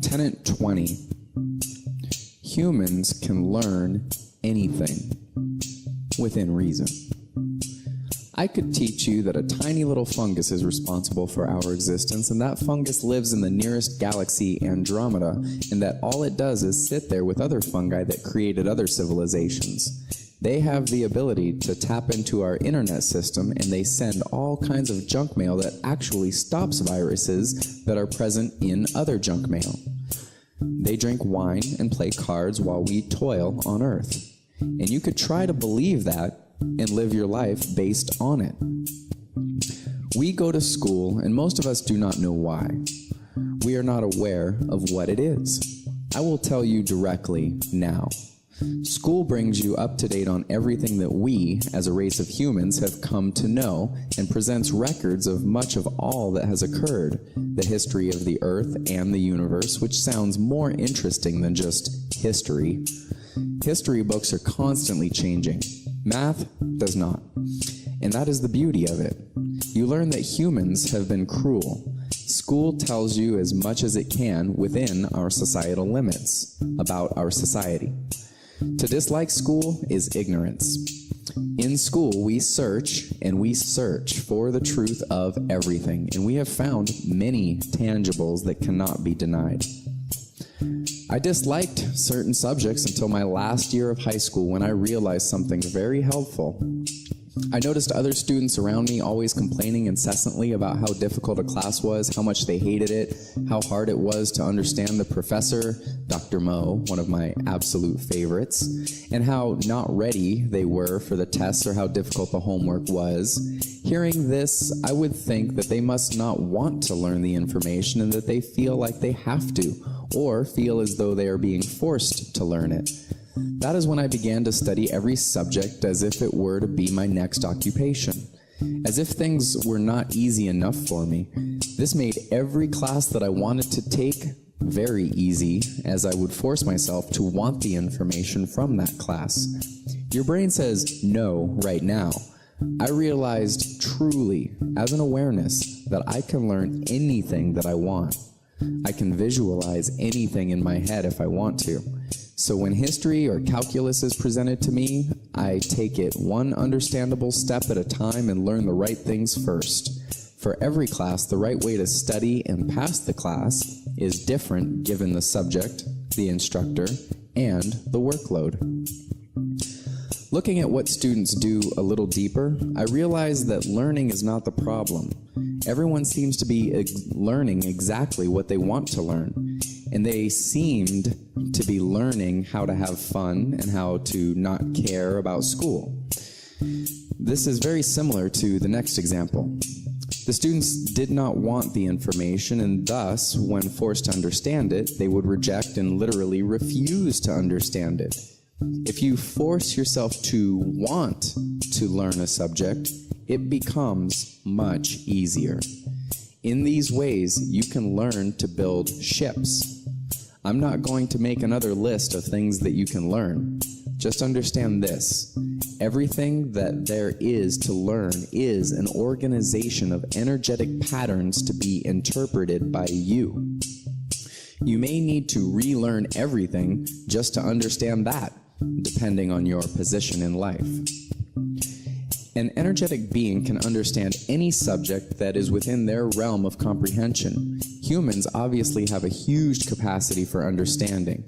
Tenet 20. Humans can learn anything within reason. I could teach you that a tiny little fungus is responsible for our existence, and that fungus lives in the nearest galaxy, Andromeda, and that all it does is sit there with other fungi that created other civilizations. They have the ability to tap into our internet system, and they send all kinds of junk mail that actually stops viruses that are present in other junk mail. They drink wine and play cards while we toil on Earth. And you could try to believe that and live your life based on it. We go to school, and most of us do not know why. We are not aware of what it is. I will tell you directly now. School brings you up to date on everything that we, as a race of humans, have come to know, and presents records of much of all that has occurred, the history of the Earth and the universe, which sounds more interesting than just history. History books are constantly changing. Math does not. And that is the beauty of it. You learn that humans have been cruel. School tells you as much as it can within our societal limits about our society. To dislike school is ignorance. In school, we search and we search for the truth of everything, and we have found many tangibles that cannot be denied. I disliked certain subjects until my last year of high school, when I realized something very helpful. I noticed other students around me always complaining incessantly about how difficult a class was, how much they hated it, how hard it was to understand the professor, Dr. Mo, one of my absolute favorites, and how not ready they were for the tests or how difficult the homework was. Hearing this, I would think that they must not want to learn the information and that they feel like they have to, or feel as though they are being forced to learn it. That is when I began to study every subject as if it were to be my next occupation, as if things were not easy enough for me. This made every class that I wanted to take very easy, as I would force myself to want the information from that class. Your brain says no right now. I realized truly, as an awareness, that I can learn anything that I want. I can visualize anything in my head if I want to. So when history or calculus is presented to me, I take it one understandable step at a time and learn the right things first. For every class, the right way to study and pass the class is different given the subject, the instructor, and the workload. Looking at what students do a little deeper, I realize that learning is not the problem. Everyone seems to be learning exactly what they want to learn, and they seemed to be learning how to have fun and how to not care about school. This is very similar to the next example. The students did not want the information, and thus, when forced to understand it, they would reject and literally refuse to understand it. If you force yourself to want to learn a subject, it becomes much easier. In these ways, you can learn to build ships. I'm not going to make another list of things that you can learn. Just understand this. Everything that there is to learn is an organization of energetic patterns to be interpreted by you. You may need to relearn everything just to understand that, depending on your position in life. An energetic being can understand any subject that is within their realm of comprehension. Humans obviously have a huge capacity for understanding.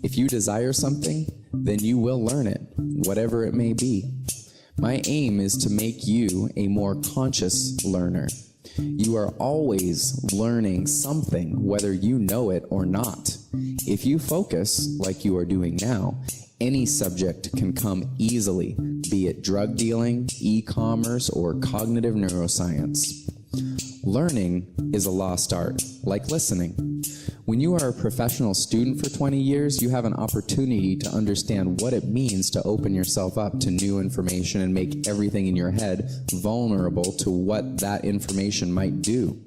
If you desire something, then you will learn it, whatever it may be. My aim is to make you a more conscious learner. You are always learning something, whether you know it or not. If you focus, like you are doing now, any subject can come easily, be it drug dealing, e-commerce, or cognitive neuroscience. Learning is a lost art, like listening. When you are a professional student for 20 years, you have an opportunity to understand what it means to open yourself up to new information and make everything in your head vulnerable to what that information might do.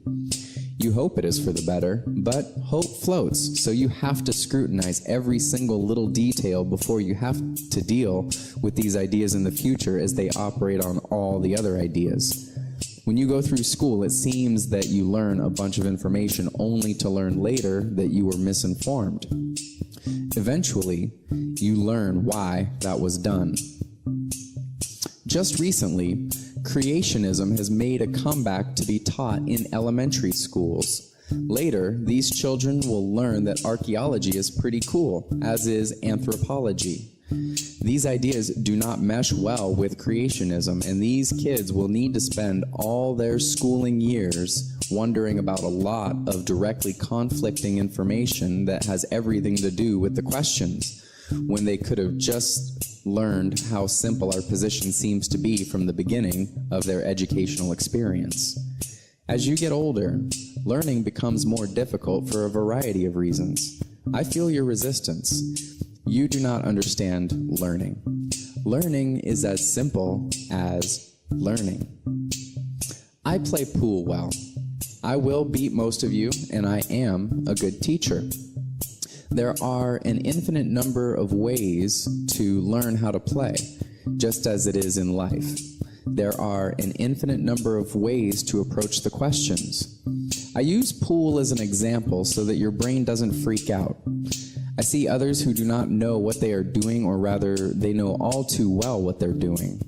You hope it is for the better, but hope floats, so you have to scrutinize every single little detail before you have to deal with these ideas in the future as they operate on all the other ideas. When you go through school, it seems that you learn a bunch of information only to learn later that you were misinformed. Eventually, you learn why that was done. Just recently, creationism has made a comeback to be taught in elementary schools. Later, these children will learn that archaeology is pretty cool, as is anthropology. These ideas do not mesh well with creationism, and these kids will need to spend all their schooling years wondering about a lot of directly conflicting information that has everything to do with the questions, when they could have just learned how simple our position seems to be from the beginning of their educational experience. As you get older, learning becomes more difficult for a variety of reasons. I feel your resistance. You do not understand learning. Learning is as simple as learning. I play pool well. I will beat most of you, and I am a good teacher. There are an infinite number of ways to learn how to play, just as it is in life. There are an infinite number of ways to approach the questions. I use pool as an example so that your brain doesn't freak out. I see others who do not know what they are doing, or rather, they know all too well what they're doing.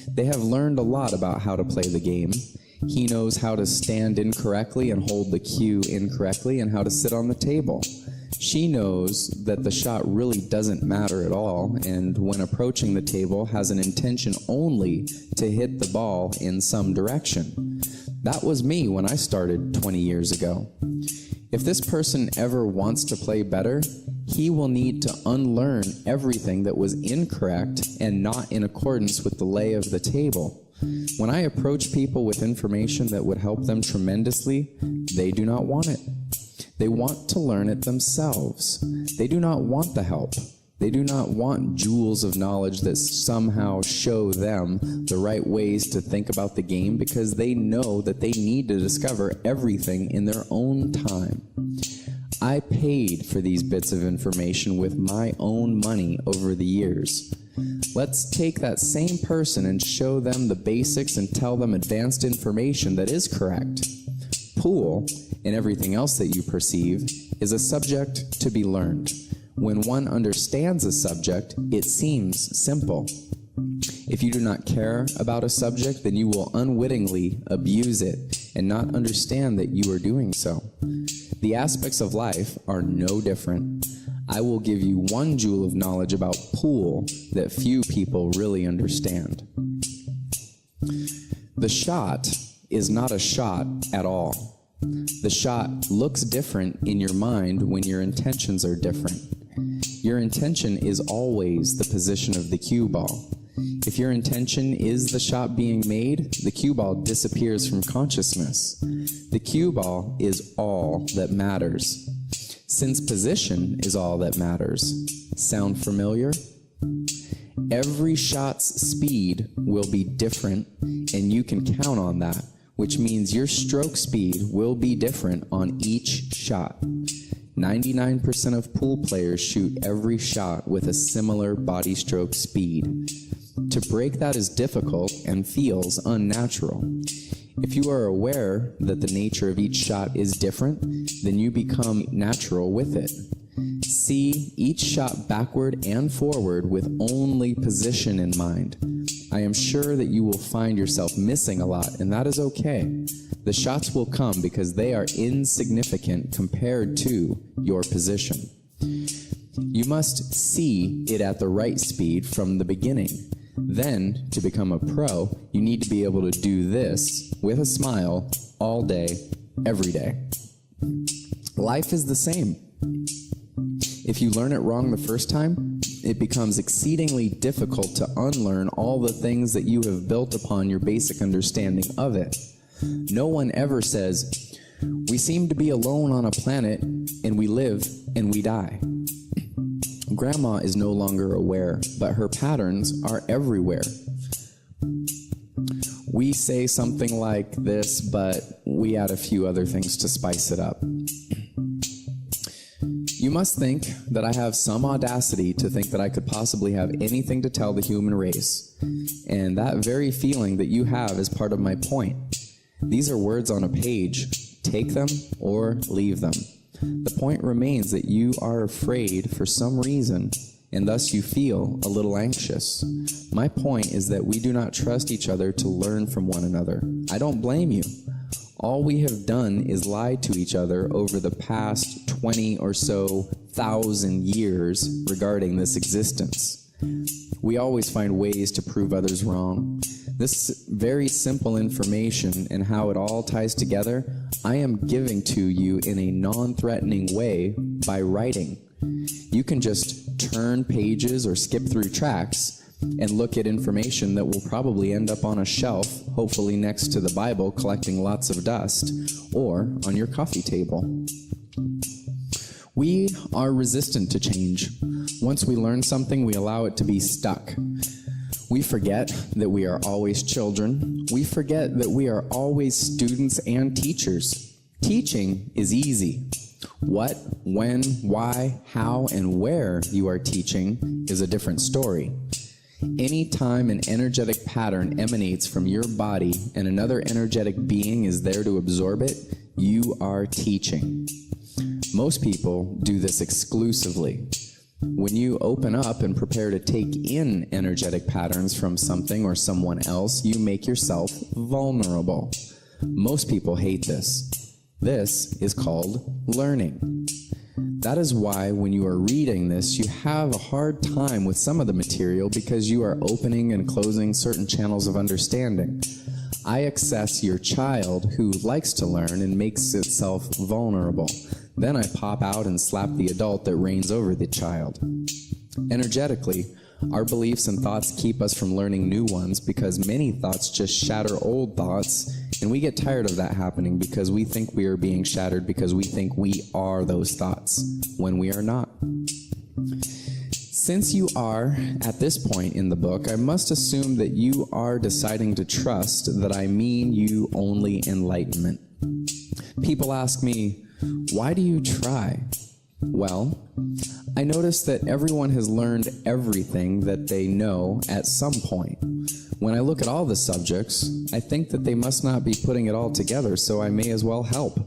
They have learned a lot about how to play the game. He knows how to stand incorrectly and hold the cue incorrectly, and how to sit on the table. She knows that the shot really doesn't matter at all, and when approaching the table has an intention only to hit the ball in some direction. That was me when I started 20 years ago. If this person ever wants to play better, he will need to unlearn everything that was incorrect and not in accordance with the lay of the table. When I approach people with information that would help them tremendously, they do not want it. They want to learn it themselves. They do not want the help. They do not want jewels of knowledge that somehow show them the right ways to think about the game, because they know that they need to discover everything in their own time. I paid for these bits of information with my own money over the years. Let's take that same person and show them the basics and tell them advanced information that is correct. Pool, and everything else that you perceive, is a subject to be learned. When one understands a subject, it seems simple. If you do not care about a subject, then you will unwittingly abuse it and not understand that you are doing so. The aspects of life are no different. I will give you one jewel of knowledge about pool that few people really understand. The shot is not a shot at all. The shot looks different in your mind when your intentions are different. Your intention is always the position of the cue ball. If your intention is the shot being made, the cue ball disappears from consciousness. The cue ball is all that matters. Since position is all that matters. Sound familiar? Every shot's speed will be different, and you can count on that, which means your stroke speed will be different on each shot. 99% of pool players shoot every shot with a similar body stroke speed. To break that is difficult and feels unnatural. If you are aware that the nature of each shot is different, then you become natural with it. See each shot backward and forward with only position in mind. I am sure that you will find yourself missing a lot, and that is okay. The shots will come because they are insignificant compared to your position. You must see it at the right speed from the beginning. Then, to become a pro, you need to be able to do this with a smile all day, every day. Life is the same. If you learn it wrong the first time, it becomes exceedingly difficult to unlearn all the things that you have built upon your basic understanding of it. No one ever says, "We seem to be alone on a planet, and we live and we die." Grandma is no longer aware, but her patterns are everywhere. We say something like this, but we add a few other things to spice it up. You must think that I have some audacity to think that I could possibly have anything to tell the human race, and that very feeling that you have is part of my point. These are words on a page. Take them or leave them. The point remains that you are afraid for some reason, and thus you feel a little anxious. My point is that we do not trust each other to learn from one another. I don't blame you. All we have done is lied to each other over the past 20 or so thousand years regarding this existence. We always find ways to prove others wrong. This very simple information and how it all ties together, I am giving to you in a non-threatening way by writing. You can just turn pages or skip through tracks and look at information that will probably end up on a shelf, hopefully next to the Bible, collecting lots of dust, or on your coffee table. We are resistant to change. Once we learn something, we allow it to be stuck. We forget that we are always children. We forget that we are always students and teachers. Teaching is easy. What, when, why, how, and where you are teaching is a different story. Anytime an energetic pattern emanates from your body and another energetic being is there to absorb it, you are teaching. Most people do this exclusively. When you open up and prepare to take in energetic patterns from something or someone else, you make yourself vulnerable. Most people hate this. This is called learning. That is why when you are reading this, you have a hard time with some of the material because you are opening and closing certain channels of understanding. I access your child who likes to learn and makes itself vulnerable. Then I pop out and slap the adult that reigns over the child. Energetically, our beliefs and thoughts keep us from learning new ones because many thoughts just shatter old thoughts, and we get tired of that happening because we think we are being shattered because we think we are those thoughts, when we are not. Since you are at this point in the book, I must assume that you are deciding to trust that I mean you only enlightenment. People ask me, why do you try? Well, I notice that everyone has learned everything that they know at some point. When I look at all the subjects, I think that they must not be putting it all together, so I may as well help.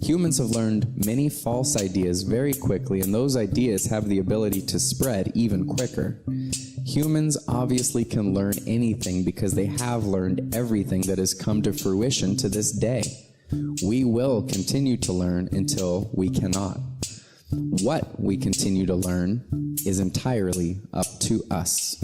Humans have learned many false ideas very quickly, and those ideas have the ability to spread even quicker. Humans obviously can learn anything because they have learned everything that has come to fruition to this day. We will continue to learn until we cannot. What we continue to learn is entirely up to us.